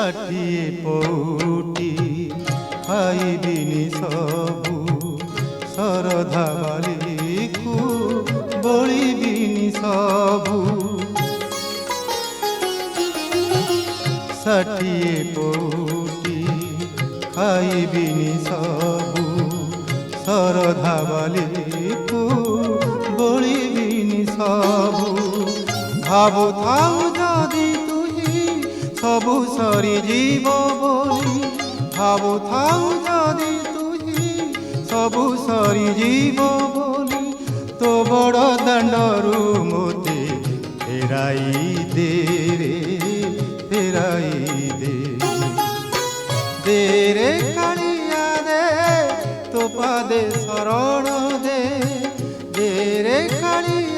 ଷାଠିଏ ପଉଟି ଖାଇବିନି ସବୁ ଶରଧା ବାଲିକୁ ବଳିବିନି ସବୁ। ଷାଠିଏ ପଉଟି ଖାଇବିନି ସବୁ ଶରଧା ବାଲିକୁ ବଳିବିନି ସବୁ। ଭାବୁଥାଉ ଯଦି ତୁହି ସବୁ ସରିଯିବ ବୋଲି, ଭାବୁଥାଉ ଯଦି ତୁହି ସବୁ ସରିଯିବ ବୋଲି, ତୋ ବଡ଼ ଦାଣ୍ଡରୁ ମୋତେ ଫେରାଇ ଦେ ରେ, ଫେରାଇ ଦେ। ଦେ ରେ କାଳିଆ ଦେ, ତୋ ପାଦେ ଶରଣ